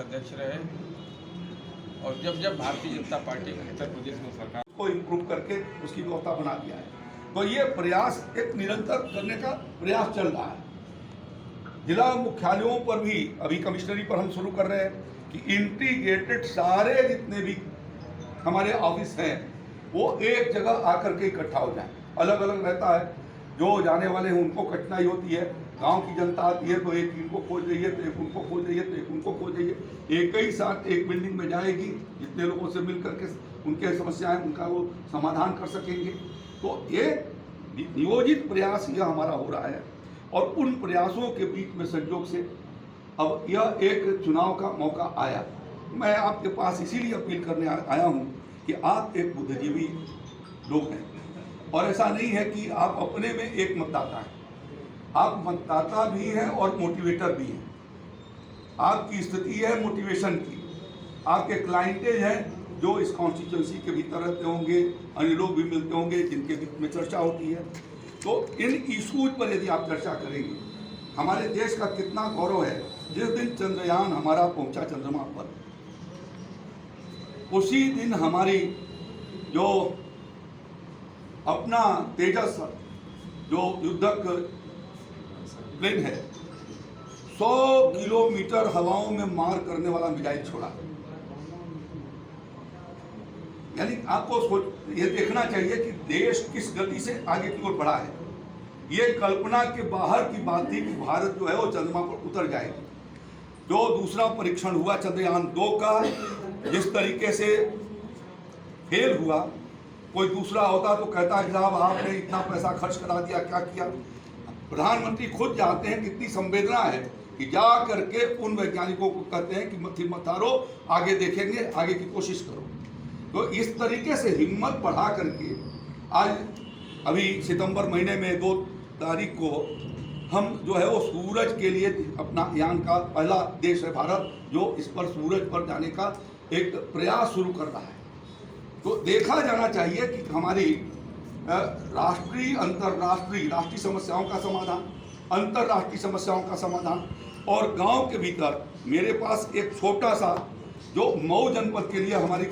अध्यक्ष रहे और जब भारतीय जनता पार्टी ने उत्तर प्रदेश में सरकार को इम्प्रूव करके उसकी व्यवस्था बना दिया है। तो ये प्रयास एक निरंतर करने का प्रयास चल रहा है। जिला मुख्यालयों पर भी अभी कमिश्नरी पर हम शुरू कर रहे हैं कि इंटीग्रेटेड सारे जितने भी हमारे ऑफिस हैं वो एक जगह आकर के इकट्ठा हो जाए। अलग अलग रहता है, जो जाने वाले हैं उनको कठिनाई होती है, गांव की जनता आती है तो एक इनको खोज रही है, तो एक उनको खोज रही है, तो एक उनको खोज रही है। एक ही साथ एक बिल्डिंग में जाएगी, जितने लोगों से मिल करके उनके समस्याएं उनका वो समाधान कर सकेंगे। तो ये नियोजित प्रयास यह हमारा हो रहा है और उन प्रयासों के बीच में संयोग से अब यह एक चुनाव का मौका आया। मैं आपके पास इसीलिए अपील करने आया हूँ कि आप एक बुद्धिजीवी लोग हैं और ऐसा नहीं है कि आप अपने में एक मतदाता हैं, आप मतदाता भी हैं और मोटिवेटर भी हैं। आपकी स्थिति है मोटिवेशन की, आपके क्लाइंटेज हैं जो इस कॉन्स्टिट्यूंसी के भीतर रहते होंगे, अन्य लोग भी मिलते होंगे जिनके बीच में चर्चा होती है। तो इन इशूज पर यदि आप चर्चा करेंगे, हमारे देश का कितना गौरव है जिस दिन चंद्रयान हमारा पहुंचा चंद्रमा पर, उसी दिन हमारी जो अपना तेजस जो युद्धक प्लेन है 100 किलोमीटर हवाओं में मार करने वाला मिसाइल छोड़ा। यानी आपको ये देखना चाहिए कि देश किस गति से आगे की ओर बढ़ा है। ये कल्पना के बाहर की बात थी कि भारत जो है वो चंद्रमा पर उतर जाएगी। जो दूसरा परीक्षण हुआ चंद्रयान 2 का, जिस तरीके से फेल हुआ, कोई दूसरा होता तो कहता है साहब आपने इतना पैसा खर्च करा दिया, क्या किया। प्रधानमंत्री खुद जाते हैं, कितनी संवेदना है कि जा करके उन वैज्ञानिकों को कहते हैं कि मत हारो, आगे देखेंगे, आगे की कोशिश करो। तो इस तरीके से हिम्मत बढ़ा करके आज अभी सितंबर महीने में 2 तारीख को हम जो है वो सूरज के लिए अपना यान का पहला देश है भारत जो इस पर सूरज पर जाने का एक प्रयास शुरू कर रहा है। तो देखा जाना चाहिए कि हमारी राष्ट्रीय, अंतर्राष्ट्रीय, राष्ट्रीय समस्याओं का समाधान, अंतर्राष्ट्रीय समस्याओं का समाधान और गांव के भीतर मेरे पास एक छोटा सा जो मऊ जनपद के लिए हमारी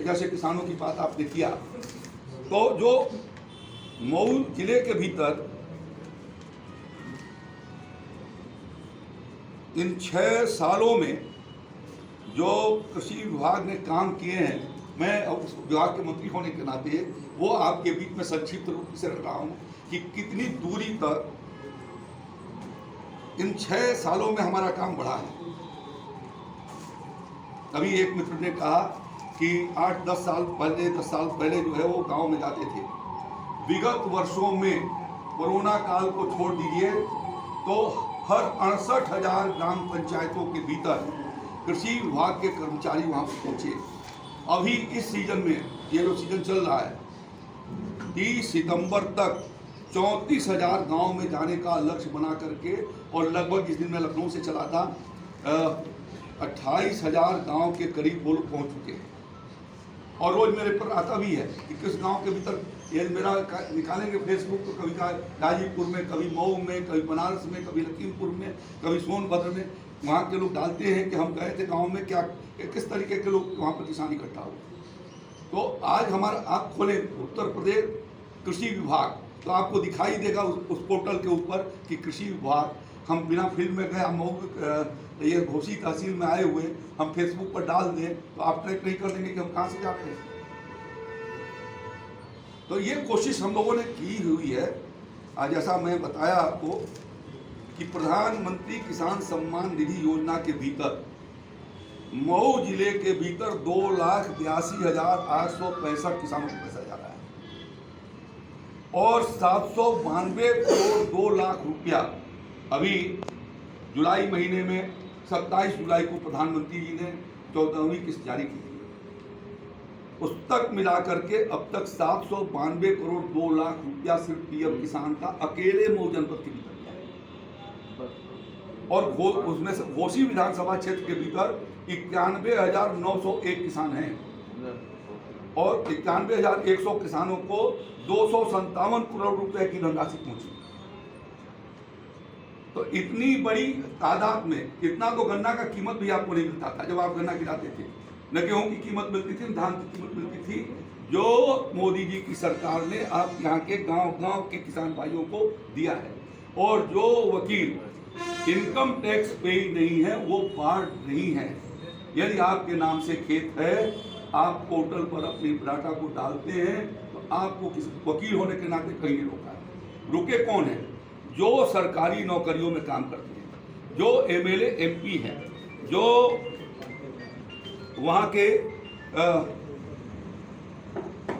जैसे किसानों की बात आपने किया, तो जो मऊ जिले के भीतर इन 6 सालों में जो कृषि विभाग ने काम किए हैं, मैं उस विभाग के मंत्री होने के नाते वो आपके बीच में संक्षिप्त रूप से रख रहा हूँ कि कितनी दूरी तक इन 6 सालों में हमारा काम बढ़ा है। अभी एक मित्र ने कहा कि 8-10 साल पहले जो है वो गांव में जाते थे। विगत वर्षों में कोरोना काल को छोड़ दीजिए तो हर 68,000 ग्राम पंचायतों के भीतर कृषि विभाग के कर्मचारी वहां पर पहुंचे। अभी इस सीजन में, ये जो सीजन चल रहा है, 30 सितंबर तक 34,000 गांव में जाने का लक्ष्य बना करके और लगभग इस दिन में लखनऊ से चला था 28,000 गांव के करीब वो लोग पहुँच चुके हैं। और रोज मेरे पर आता भी है कि किस गांव के भीतर ये मेरा निकालेंगे फेसबुक तो कभी गाजीपुर में, कभी मऊ में, कभी बनारस में, कभी लखीमपुर में, कभी सोनभद्र में, वहाँ के लोग डालते हैं कि हम गए थे गांव में, क्या किस तरीके के लोग वहाँ पर किसान इकट्ठा हुए। तो आज हमारा आप खोलें उत्तर प्रदेश कृषि विभाग तो आपको दिखाई देगा उस पोर्टल के ऊपर कि कृषि विभाग, हम बिना फील्ड में गए, हम ये घोसी तहसील में आए हुए हम फेसबुक पर डाल दें तो आप ट्रैक नहीं कर देंगे कि हम कहाँ से जाते हैं। तो ये कोशिश हम लोगों ने की हुई है। आज जैसा मैं बताया आपको कि प्रधानमंत्री किसान सम्मान निधि योजना के भीतर मऊ जिले के भीतर 2,82,865 किसानों को पैसा जा रहा है और 792 करोड़ 2 लाख रुपया अभी जुलाई महीने में 27 जुलाई को प्रधानमंत्री जी ने 14वीं किस्त जारी की। उस तक मिला करके अब तक 792 करोड़ 2 लाख रुपया सिर्फ पीएम किसान का अकेले मऊ जनपद के भीतर गया है। और उसमें से घोसी विधानसभा क्षेत्र के भीतर 91,901 किसान हैं और 91,100 किसानों को 257 करोड़ रुपए की धनराशि पहुंची। तो तो इतनी बड़ी तादाद में इतना तो गन्ना का कीमत भी आपको नहीं मिलता था जब आप गन्ना गिराते थे। न गेहूं की कीमत मिलती थी, न धान की कीमत मिलती थी। जो मोदी जी की सरकार ने आप यहाँ के गांव-गांव के किसान भाइयों को दिया है। और जो वकील इनकम टैक्स पे नहीं है वो पार्ट नहीं है। यदि आपके नाम से खेत है, आप पोर्टल पर अपनी डाटा को डालते हैं, तो आपको किस वकील होने के नाते कहीं नहीं रोका है। रुके कौन है? जो सरकारी नौकरियों में काम करते हैं, जो एमएलए एमपी हैं, जो वहाँ के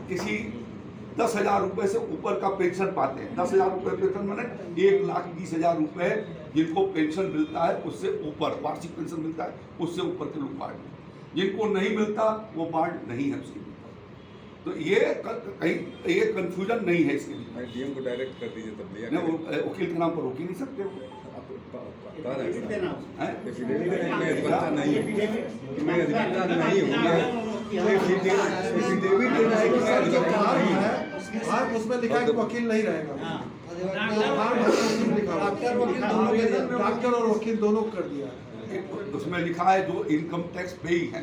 किसी 10,000 रुपये से ऊपर का पेंशन पाते हैं। 10,000 रुपये पेंशन माने 1,20,000 रुपये जिनको पेंशन मिलता है उससे ऊपर, वार्षिक पेंशन मिलता है उससे ऊपर के लोग पार्ट, जिनको नहीं मिलता वो पार्ट नहीं है उसके ऊपर। तो ये कहीं ये कंफ्यूजन नहीं है इसके लिए। डीएम को डायरेक्ट कर दीजिए तब लिया नहीं, वो वकील के नाम पर रोक ही नहीं सकते हो। उसमें लिखा है कि वकील नहीं रहेगा। डॉक्टर और वकील दोनों कर दिया है। उसमें लिखा है जो इनकम टैक्स पे ही है।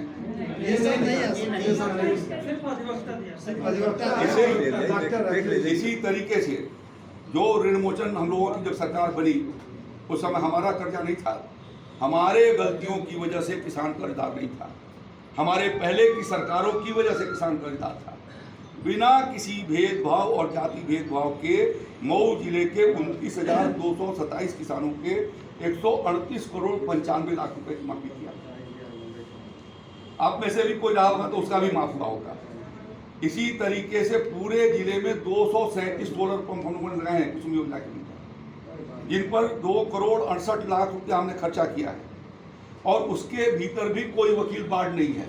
इसी तरीके से जो ऋण मोचन हम लोगों की जब सरकार बनी उस समय हमारा कर्जा नहीं था। हमारे गलतियों की वजह से किसान कर्जदार नहीं था। हमारे पहले की सरकारों की वजह से किसान कर्जदार था। बिना किसी भेदभाव और जाति भेदभाव के मऊ जिले के 29,227 किसानों के 138 करोड़ 95 लाख रुपए की माफी किया। आप में से भी कोई रहा होगा तो उसका भी माफ हुआ होगा। इसी तरीके से पूरे जिले में 237 सोलर पंप हम लोगों ने लगाए हैं कुसुम योजना के भीतर, जिन पर 2 करोड़ 68 लाख रुपया हमने खर्चा किया है। और उसके भीतर भी कोई वकील बाढ़ नहीं है।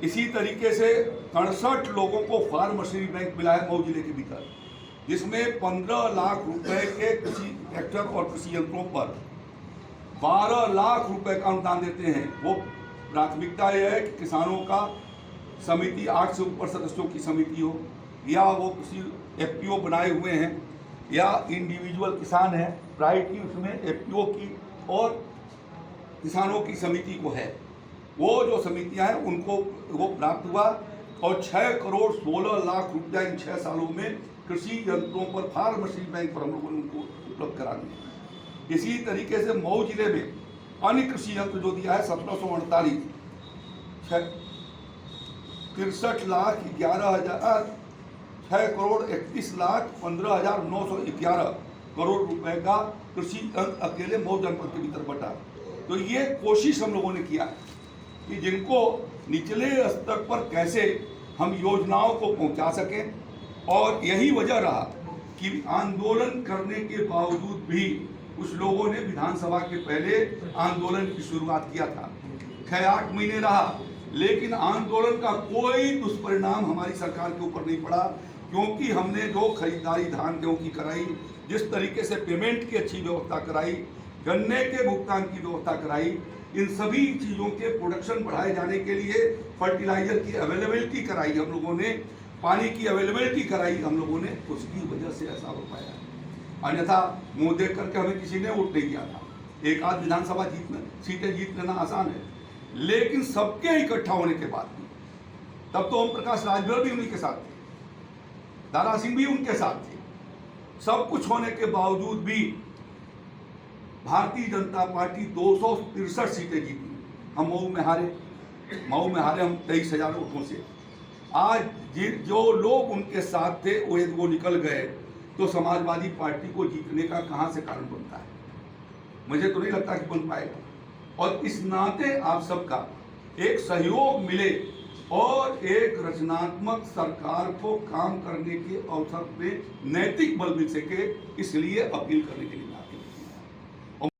इसी तरीके से 63 लोगों को फार्म मशीनरी बैंक मिला है मऊ जिले के भीतर, जिसमें 15 लाख रुपए के कृषि ट्रैक्टर और कृषि यंत्रों पर 12 लाख रुपए का अनुदान देते हैं। वो प्राथमिकता यह है कि किसानों का समिति 8 से ऊपर सदस्यों की समिति हो, या वो किसी एफपीओ बनाए हुए हैं, या इंडिविजुअल किसान है, प्रायोरिटी उसमें एफपीओ की और किसानों की समिति को है। वो जो समितियां हैं उनको वो प्राप्त हुआ। और 6 करोड़ 16 लाख रुपया इन 6 सालों में कृषि यंत्रों पर फार्म मशीनरी बैंक पर हम लोगों ने उनको उपलब्ध करा दिया। इसी तरीके से मऊ जिले में अन्य कृषि यंत्र जो दिया है 1748 63 लाख 11,000 6 करोड़ 31 लाख 15,911 करोड़ रुपए का कृषि यंत्र अकेले मऊ जनपद के भीतर बटा। तो ये कोशिश हम लोगों ने किया है कि जिनको निचले स्तर पर कैसे हम योजनाओं को पहुंचा सकें। और यही वजह रहा कि आंदोलन करने के बावजूद भी कुछ लोगों ने विधानसभा के पहले आंदोलन की शुरुआत किया था। 6-8 महीने रहा, लेकिन आंदोलन का कोई दुष्परिणाम हमारी सरकार के ऊपर नहीं पड़ा, क्योंकि हमने जो खरीदारी धान गेहूं की कराई, जिस तरीके से पेमेंट की अच्छी व्यवस्था कराई, गन्ने के भुगतान की व्यवस्था कराई, इन सभी चीज़ों के प्रोडक्शन बढ़ाए जाने के लिए फर्टिलाइजर की अवेलेबिलिटी कराई हम लोगों ने, पानी की अवेलेबिलिटी कराई हम लोगों ने, उसकी वजह से ऐसा हो पाया। अन्यथा मुंह देख करके हमें किसी ने वोट नहीं दिया था। एक आध विधानसभा सीटें जीत लेना आसान है, लेकिन सबके इकट्ठा होने के बाद तब तो ओम प्रकाश राजभर भी उन्हीं के साथ थे, दारा सिंह भी उनके साथ थे। सब कुछ होने के बावजूद भी भारतीय जनता पार्टी 263 सीटें जीती। हम मऊ में हारे हम 23,000 वोटों से। आज जो लोग उनके साथ थे वो निकल गए, तो समाजवादी पार्टी को जीतने का कहां से कारण बनता है? मुझे तो नहीं लगता कि बन पाएगा। और इस नाते आप सबका एक सहयोग मिले और एक रचनात्मक सरकार को काम करने के अवसर पे नैतिक बल मिल सके, इसलिए अपील करने के लिए